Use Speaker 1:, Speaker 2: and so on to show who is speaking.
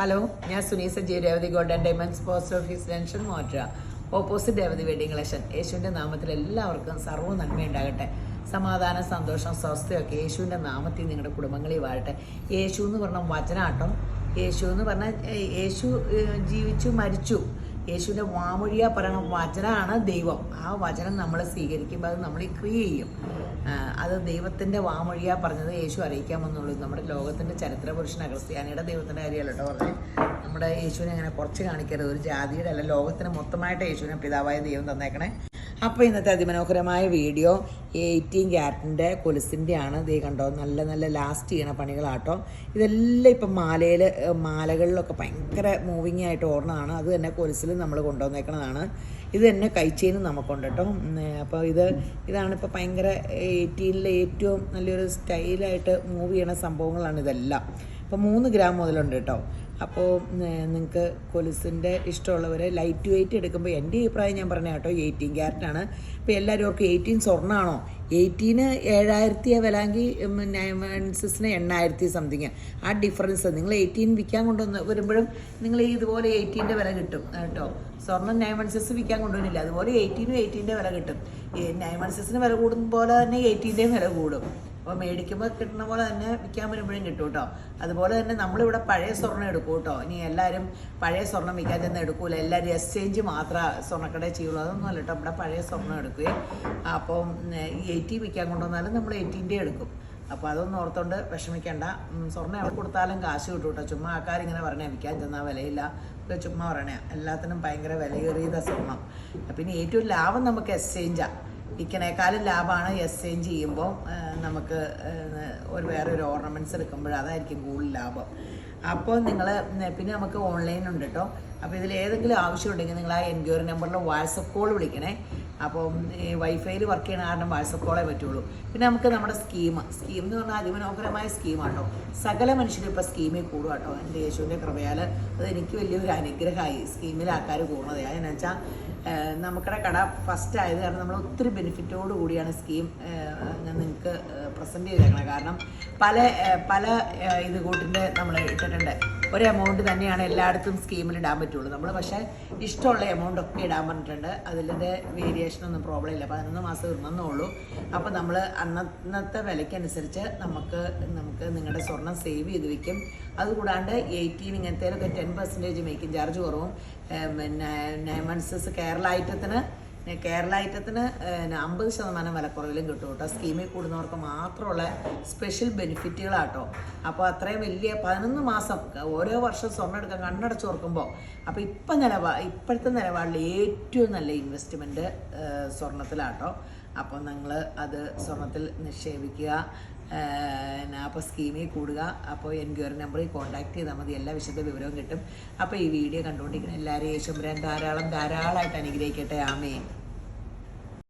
Speaker 1: Hello, ഞാൻ Suneesa G Revathi gold and diamonds post office junction മോട്ര opposite Revathi wedding collection. യേശുവിൻ്റെ നാമത്തിൽ എല്ലാവർക്കും സർവ്വ നന്മയുണ്ടാകട്ടെ. സമാധാനം, സന്തോഷം, സ്വസ്ഥയൊക്കെ യേശുവിൻ്റെ നാമത്തിൽ നിങ്ങളുടെ കുടുംബങ്ങളിൽ വാഴട്ടെ. യേശു എന്ന് പറഞ്ഞ വചനാട്ടം. യേശു എന്ന് പറഞ്ഞാൽ യേശു ജീവിച്ചു മരിച്ചു. യേശുവിൻ്റെ വാമൊഴിയാ പറയണ വചനമാണ് ദൈവം. ആ വചനം നമ്മൾ സ്വീകരിക്കുമ്പോൾ അത് നമ്മൾ ക്രിയ ചെയ്യും. അത് ദൈവത്തിൻ്റെ വാമൊഴിയാ പറഞ്ഞത് യേശു അറിയിക്കാമെന്നുള്ളൂ. നമ്മുടെ ലോകത്തിൻ്റെ ചരിത്ര പുരുഷൻ ക്രിസ്ത്യാനിയുടെ ദൈവത്തിൻ്റെ കാര്യമല്ല കേട്ടോ പറഞ്ഞത്. നമ്മുടെ യേശുവിനെ അങ്ങനെ കുറച്ച് കാണിക്കരുത്. ഒരു ജാതിയുടെ അല്ല, ലോകത്തിന് മൊത്തമായിട്ട് യേശുവിനെ പിതാവായ ദൈവം തന്നേക്കണേ. അപ്പോൾ ഇന്നത്തെ അതിമനോഹരമായ വീഡിയോ 18 ക്യാരറ്റിൻ്റെ കൊലുസിൻ്റെ ആണ്. ദേ കണ്ടോ, നല്ല നല്ല ലാസ്റ്റ് ചെയ്യണ പണികളാട്ടോ. ഇതെല്ലാം ഇപ്പം മാലകളിലൊക്കെ ഭയങ്കര മൂവിങ് ആയിട്ട് ഓർണതാണ്. അത് തന്നെ കൊലുസിൽ നമ്മൾ കൊണ്ടുവന്നേക്കണതാണ്. ഇത് തന്നെ കൈച്ചെയിനും നമുക്കുണ്ട് കേട്ടോ. അപ്പോൾ ഇതാണ് ഇപ്പോൾ ഭയങ്കര 18-ലെ ഏറ്റവും നല്ലൊരു സ്റ്റൈലായിട്ട് മൂവ് ചെയ്യണ സംഭവങ്ങളാണ് ഇതെല്ലാം. അപ്പോൾ 3 ഗ്രാം മുതലുണ്ട് കേട്ടോ. അപ്പോൾ നിങ്ങൾക്ക് കൊലുസിൻ്റെ ഇഷ്ടമുള്ളവർ ലൈറ്റ് വെയിറ്റ് എടുക്കുമ്പോൾ എൻ്റെ അഭിപ്രായം ഞാൻ പറഞ്ഞ കേട്ടോ 18 ക്യാരറ്റാണ്. ഇപ്പോൾ എല്ലാവരും ഓർക്ക് 18 സ്വർണ്ണമാണോ? 18 7,000 വിലയെങ്കിൽ 9 8,000 സംതിങ്. ആ ഡിഫറൻസ് നിങ്ങൾ 18 വിൽക്കാൻ കൊണ്ടുവന്ന് വരുമ്പോഴും നിങ്ങൾ ഇതുപോലെ 18ൻ്റെ വില കിട്ടും കേട്ടോ. സ്വർണ്ണം 9 വിൽക്കാൻ കൊണ്ടുവന്നില്ല, അതുപോലെ 18ൻ്റെ വില കിട്ടും. 9 വില കൂടുന്ന പോലെ തന്നെ 18ൻ്റെയും വില കൂടും. അപ്പോൾ മേടിക്കുമ്പോൾ കിട്ടുന്ന പോലെ തന്നെ വിൽക്കാൻ വരുമ്പോഴും കിട്ടും കേട്ടോ. അതുപോലെ തന്നെ നമ്മളിവിടെ പഴയ സ്വർണ്ണം എടുക്കും കേട്ടോ. ഇനി എല്ലാവരും പഴയ സ്വർണ്ണം വിൽക്കാൻ ചെന്ന് എടുക്കൂല, എല്ലാവരും എക്സ്ചേഞ്ച് മാത്രമേ സ്വർണ്ണക്കടയിൽ ചെയ്യുള്ളൂ. അതൊന്നും അല്ല കേട്ടോ. ഇവിടെ പഴയ സ്വർണ്ണം എടുക്കുകയും അപ്പം 80 വിൽക്കാൻ കൊണ്ടുവന്നാലും നമ്മൾ 18ൻ്റെ എടുക്കും. അപ്പോൾ അതൊന്നും ഓർത്തോണ്ട് വിഷമിക്കേണ്ട. സ്വർണ്ണം എവിടെ കൊടുത്താലും കാശ് കിട്ടും കേട്ടോ. ചുമ്മാ ആൾക്കാരിങ്ങനെ പറഞ്ഞേ വിൽക്കാൻ ചെന്നാൽ വിലയില്ല, ചുമ്മാ പറയണേ. എല്ലാത്തിനും ഭയങ്കര വിലയേറിയത സ്വർണ്ണം. പിന്നെ ഏറ്റവും ലാഭം നമുക്ക് എക്സ്ചേഞ്ചാണ്. വിൽക്കണേക്കാളും ലാഭമാണ് എക്സ്ചേഞ്ച് ചെയ്യുമ്പോൾ നമുക്ക് വേറൊരു ഓർണമെൻറ്റ്സ് എടുക്കുമ്പോൾ അതായിരിക്കും കൂടുതൽ ലാഭം. അപ്പോൾ നിങ്ങൾ പിന്നെ നമുക്ക് ഓൺലൈനുണ്ട് കേട്ടോ. അപ്പോൾ ഇതിൽ ഏതെങ്കിലും ആവശ്യമുണ്ടെങ്കിൽ നിങ്ങൾ ആ എൻക്വയറി നമ്പറിൽ വാട്സപ്പ് കോൾ വിളിക്കണേ. അപ്പം ഈ വൈഫൈയിൽ വർക്ക് ചെയ്യണ കാരണം വാട്സപ്പ് കോളേ പറ്റുള്ളൂ. പിന്നെ നമുക്ക് നമ്മുടെ സ്കീം എന്ന് പറഞ്ഞാൽ അതിമനോഹരമായ സ്കീമാട്ടോ. സകല മനുഷ്യരും ഇപ്പോൾ സ്കീമിൽ കൂടുക കേട്ടോ. എൻ്റെ യേശുവിൻ്റെ കൃപയാൽ അത് എനിക്ക് വലിയൊരു അനുഗ്രഹമായി. സ്കീമിൽ ആൾക്കാർ കൂടുന്നത് എന്ന് വെച്ചാൽ നമുക്കടെ കട ഫസ്റ്റ് ആയത് കാരണം നമ്മൾ ഒത്തിരി ബെനിഫിറ്റോട് കൂടിയാണ് സ്കീം നിങ്ങൾക്ക് പ്രസൻറ്റ് ചെയ്തേക്കണം. കാരണം പല ഇത് കൂട്ടിൻ്റെ നമ്മൾ ഇട്ടിട്ടുണ്ട്. ഒരു എമൗണ്ട് തന്നെയാണ് എല്ലായിടത്തും സ്കീമിൽ ഇടാൻ പറ്റുള്ളൂ. നമ്മൾ പക്ഷേ ഇഷ്ടമുള്ള എമൗണ്ടൊക്കെ ഇടാൻ പറഞ്ഞിട്ടുണ്ട്. അതിൻ്റെ വേരിയേഷനൊന്നും പ്രോബ്ലം ഇല്ല. 11 മാസം ഇടണമെന്നേ ഉള്ളൂ. അപ്പോൾ നമ്മൾ അന്നത്തെ വിലയ്ക്കനുസരിച്ച് നമുക്ക് നിങ്ങളുടെ സ്വർണം സേവ് ചെയ്ത് വയ്ക്കും. അതുകൂടാണ്ട് 18 ഇങ്ങനത്തേലൊക്കെ 10% മേക്കിംഗ് ചാർജ് കുറവും. പിന്നെ 9 മന്ത്സ് കേരള ഐറ്റത്തിന് 50% വിലക്കുറവിലും കിട്ടും കേട്ടോ. സ്കീമിൽ കൂടുന്നവർക്ക് മാത്രമുള്ള സ്പെഷ്യൽ ബെനിഫിറ്റുകളാട്ടോ. അപ്പോൾ അത്രയും വലിയ 11 മാസം ഓരോ വർഷം സ്വർണ്ണം എടുക്കാൻ കണ്ണടച്ച് ഓർക്കുമ്പോൾ അപ്പോൾ ഇപ്പോഴത്തെ നിലപാടിൽ ഏറ്റവും നല്ല ഇൻവെസ്റ്റ്മെൻറ്റ് സ്വർണ്ണത്തിലാട്ടോ. അപ്പോൾ നിങ്ങൾ അത് സ്വർണ്ണത്തിൽ നിക്ഷേപിക്കുക. അപ്പോൾ സ്കീമിൽ കൂടുക. അപ്പോൾ എൻക്വയറി നമ്പറിൽ കോൺടാക്ട് ചെയ്താൽ മതി, എല്ലാ വിശദ വിവരവും കിട്ടും. അപ്പോൾ ഈ വീഡിയോ കണ്ടുകൊണ്ടിരിക്കുന്ന എല്ലാവരെയും യേശുമ്പുരാൻ ധാരാളമായിട്ട് അനുഗ്രഹിക്കട്ടെ. ആമേൻ.